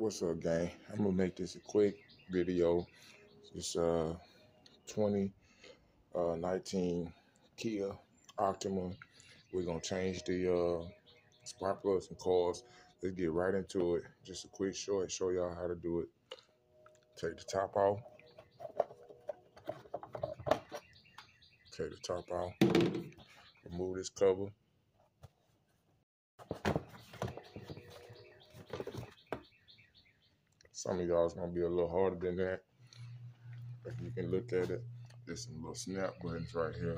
What's up, gang? I'm gonna make this a quick video. It's 2019 Kia Optima. We're gonna change the spark plugs and coils. Let's get right into it. Just a quick short, show y'all how to do it. Take the top off. Take the top off. Remove this cover. Some of y'all is gonna be a little harder than that. If you can look at it, there's some little snap buttons right here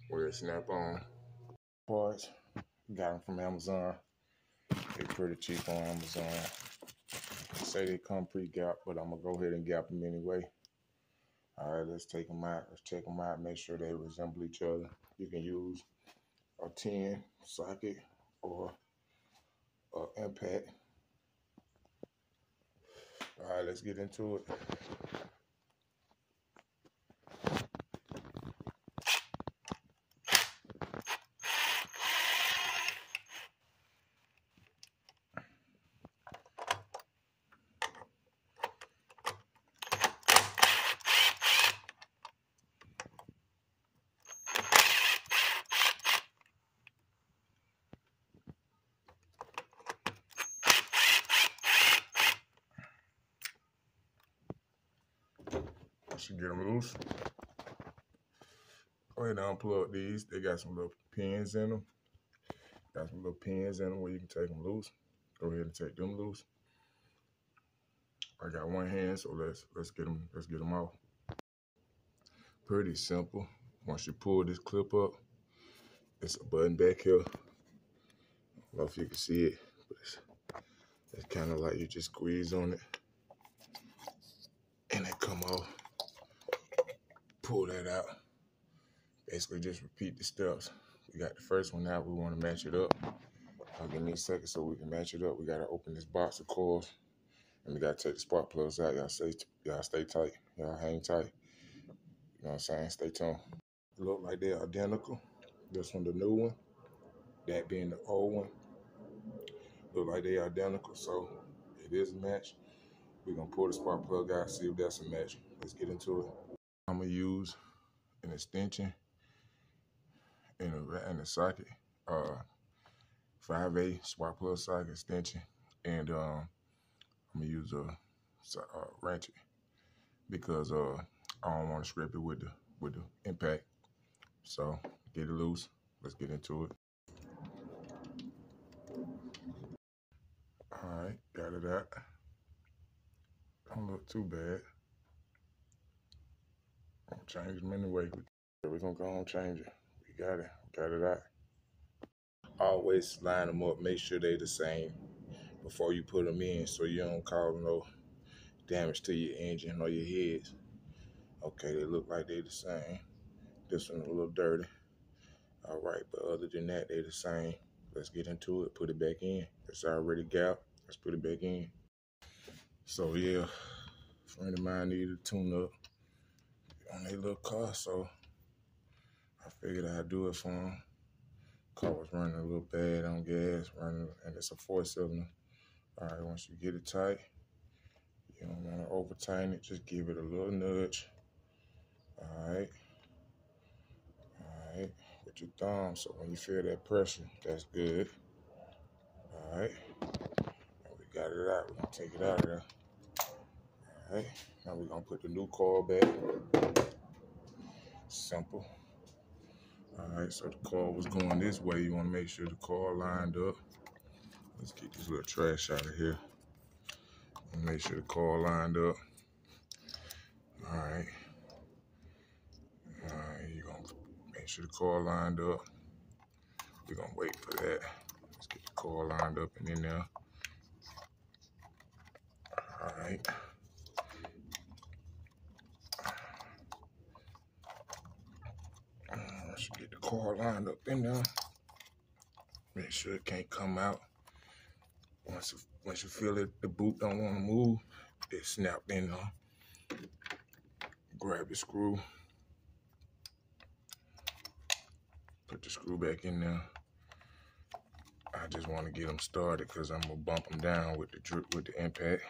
where it snap on. Parts, got them from Amazon. They're pretty cheap on Amazon. They say they come pre-gap, but I'm gonna go ahead and gap them anyway. All right, let's take them out. Let's check them out. Make sure they resemble each other. You can use a 10 socket or an impact. All right, let's get into it. Should get them loose. Go ahead and unplug these. They got some little pins in them. Got some little pins in them where you can take them loose. Go ahead and take them loose. I got one hand, so let's get them off. Pretty simple. Once you pull this clip up, it's a button back here. I don't know if you can see it, but it's kind of like you just squeeze on it and it come off. Pull that out. Basically just repeat the steps. We got the first one out. We want to match it up. Give me a second so we can match it up. We got to open this box of coils and we got to take the spark plugs out. Y'all stay tight. Y'all hang tight. You know what I'm saying? Stay tuned. It look like they're identical. This one the new one. That being the old one. Look like they're identical, so it is a match. We're going to pull the spark plug out, see if that's a match. Let's get into it. I'm going to use an extension in a socket, 5A spark plug socket extension, and I'm going to use a ratchet because I don't want to scrape it with the impact. So get it loose. Let's get into it. All right, got it out. Don't look too bad. I'm gonna change them anyway. We're gonna go and change it. We got it out. Always line them up, make sure they're the same before you put them in so you don't cause no damage to your engine or your heads. Okay, they look like they're the same. This one a little dirty. All right, but other than that, they're the same. Let's get into it, put it back in. It's already gapped. Let's put it back in. So yeah, a friend of mine needed a tune-up on their little car, so I figured I'd do it for him. Car was running a little bad on gas, and it's a 4-cylinder. All right, once you get it tight, you don't want to over tighten it, just give it a little nudge. All right, with your thumb, so when you feel that pressure, that's good. All right, and we got it out. We're gonna take it out of there. All right, now we're gonna put the new coil back. Simple. All right, so the coil was going this way. You want to make sure the coil lined up. Let's get this little trash out of here. And make sure the coil lined up. All right. You're going to make sure the coil lined up. We're going to wait for that. Let's get the coil lined up and in there. All right. Once you get the coil lined up in there, make sure it can't come out. Once you feel it, the boot don't want to move, it snapped in there. Grab the screw. Put the screw back in there. I just want to get them started because I'm gonna bump them down with the impact.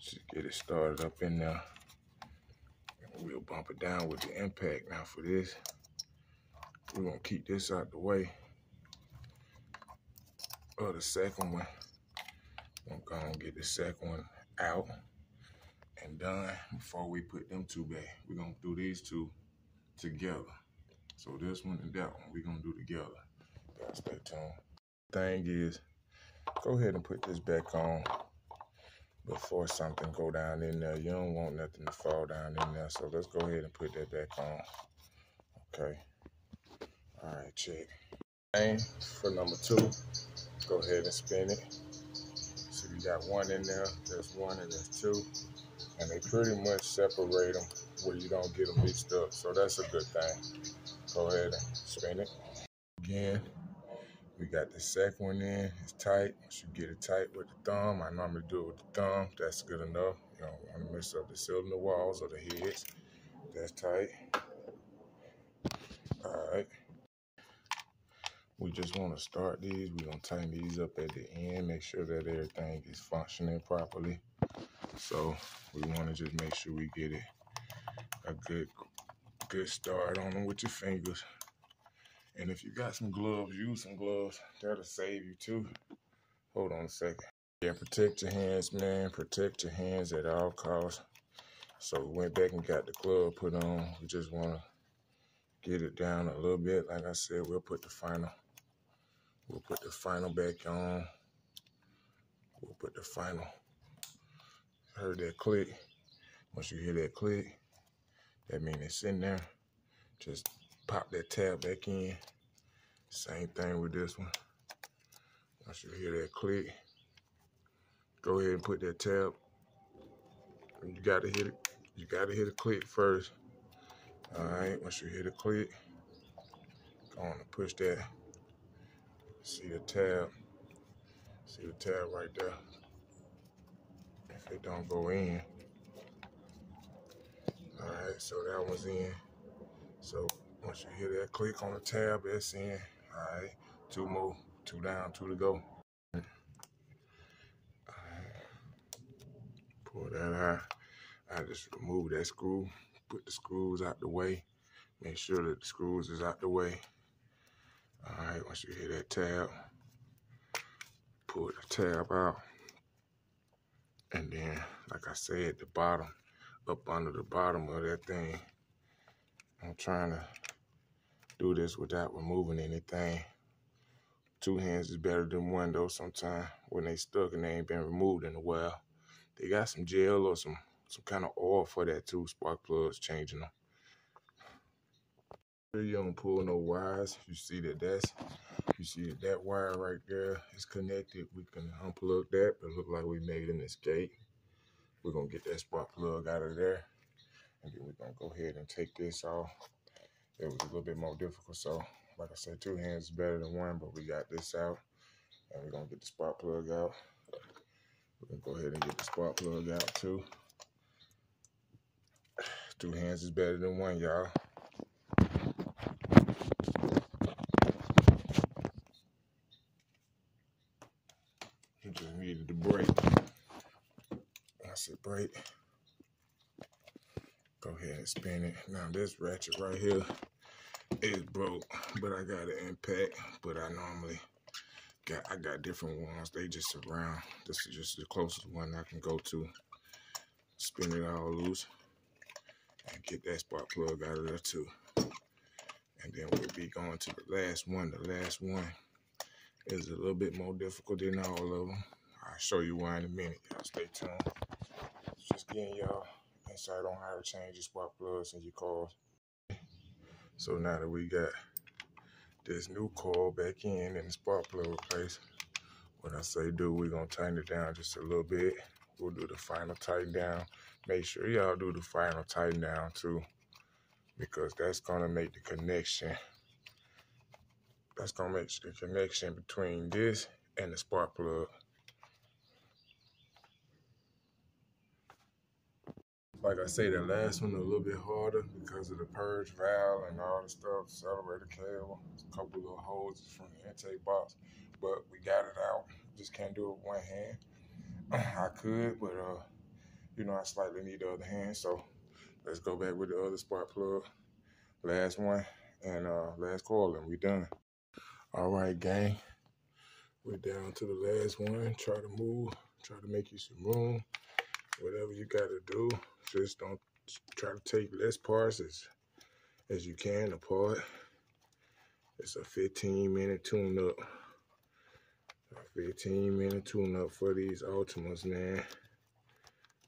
Just get it started up in there. And we'll bump it down with the impact. Now for this, we're gonna keep this out the way. Or the second one. I'm gonna get the second one out and done before we put them two back. We're gonna do these two together. So this one and that one we're gonna do together. Gotta stay tuned. Thing is, go ahead and put this back on before something go down in there. You don't want nothing to fall down in there. So let's go ahead and put that back on. Okay. All right, check. And for number 2, go ahead and spin it. So you got one in there, there's one and there's 2. And they pretty much separate them where you don't get them mixed up. So that's a good thing. Go ahead and spin it. Again, we got the second one in. It's tight. Once you get it tight with the thumb, I normally do it with the thumb. That's good enough. You don't want to mess up the cylinder walls or the heads. That's tight. All right. We just want to start these. We're going to tighten these up at the end. Make sure that everything is functioning properly. So we want to just make sure we get it a good start on them with your fingers. And if you got some gloves, use some gloves. That'll save you too. Hold on a second. Yeah, protect your hands, man. Protect your hands at all costs. So we went back and got the glove put on. We just want to get it down a little bit. Like I said, we'll put the final back on. We'll put the final. Heard that click? Once you hear that click, that means it's in there. Just pop that tab back in. Same thing with this one. Once you hear that click, go ahead and put that tab. You gotta hit it. You gotta hit a click first. All right. Once you hit a click, go on and push that. See the tab. See the tab right there. If it don't go in. All right. So that one's in. So once you hear that click on the tab, that's in. All right. 2 more. 2 down. 2 to go. Pull that out. I just remove that screw, put the screws out the way, make sure that the screws is out the way. All right, once you hit that tab, pull the tab out. And then, like I said, the bottom, up under the bottom of that thing. I'm trying to do this without removing anything. 2 hands is better than 1 though sometimes when they stuck and they ain't been removed in a while. They got some gel or some kind of oil for that too, spark plugs, changing them. You don't pull no wires. You see that wire right there is connected. We can unplug that, but it look like we made an escape. We're gonna get that spark plug out of there. And then we're gonna go ahead and take this off. It was a little bit more difficult, so like I said, 2 hands is better than 1, but we got this out. And we're gonna get the spark plug out. We're gonna go ahead and get the spark plug out too. 2 hands is better than 1, y'all. You just needed to break. I said break. Go ahead and spin it. Now this ratchet right here is broke, but I got an impact. But I got different ones. They just around. This is just the closest one I can go to. Spin it all loose and get that spark plug out of there too. And then we'll be going to the last one. The last one is a little bit more difficult than all of them. I'll show you why in a minute. Y'all stay tuned. Just getting y'all insight on how to change your spark plugs in your cars. So now that we got this new coil back in the spark plug place, when I say do, we're going to tighten it down just a little bit. We'll do the final tighten down. Make sure y'all do the final tighten down too, because that's going to make the connection. That's going to make the connection between this and the spark plug. Like I say, that last one a little bit harder because of the purge valve and all the stuff, accelerator cable, a couple little hoses from the intake box, but we got it out. Just can't do it with one hand. I could, but you know, I slightly need the other hand, so let's go back with the other spark plug. Last one and last coil, and we done. All right, gang. We're down to the last one. Try to move. Try to make you some room. Whatever you got to do. Just don't try to take less parts as you can apart. It's a 15-minute tune-up. A 15-minute tune-up for these Optimas, man.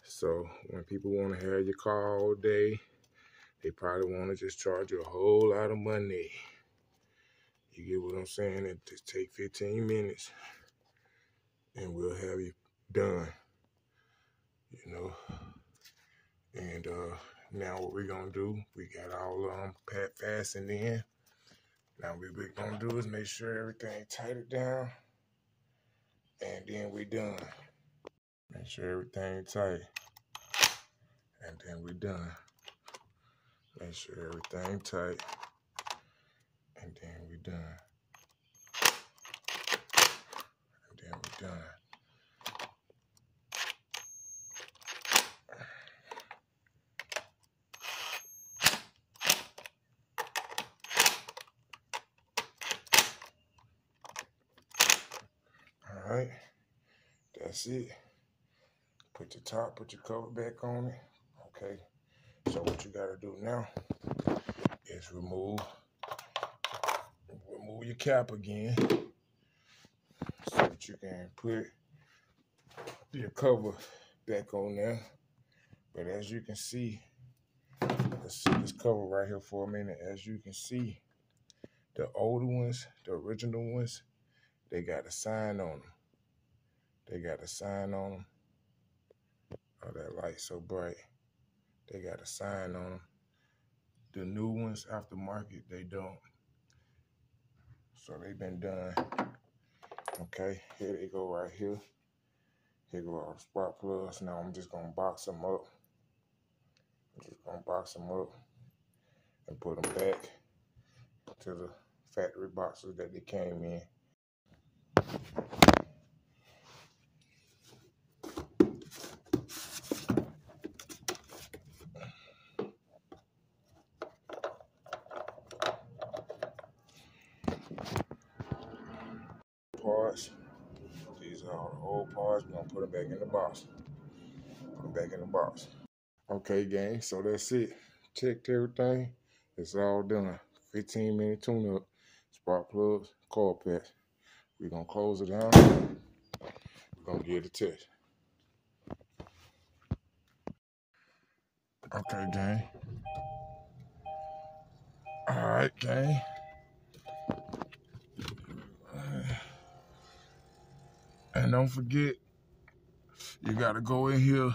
So when people want to have your car all day, they probably want to just charge you a whole lot of money. You get what I'm saying? It just take 15 minutes and we'll have you done, you know. And now what we're going to do, we got all fastened in. Now what we're going to do is make sure everything tightened down, and then we done. Make sure everything tight, and then we done. Make sure everything tight, and then we done. And then we done. All right, that's it. Put your cover back on it. Okay, so what you gotta do now is remove your cap again so that you can put your cover back on there. But as you can see, let's see this cover right here for a minute. As you can see, the older ones, the original ones, they got a sign on them. They got a sign on them. Oh, that light so bright. They got a sign on them. The new ones, aftermarket, they don't. So they've been done. Okay, here they go right here. Here go all the spark plugs. Now I'm just gonna box them up. I'm just gonna box them up and put them back to the factory boxes that they came in. Parts. These are all the old parts. We're gonna put them back in the box. Put them back in the box. Okay, gang, so that's it. Checked everything. It's all done. 15-minute tune-up. Spark plugs, coil packs. We're gonna close it down. We're gonna give it a test. Okay, gang. All right, gang. And don't forget, you gotta go in here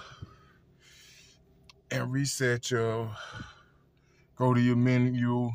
and reset go to your menu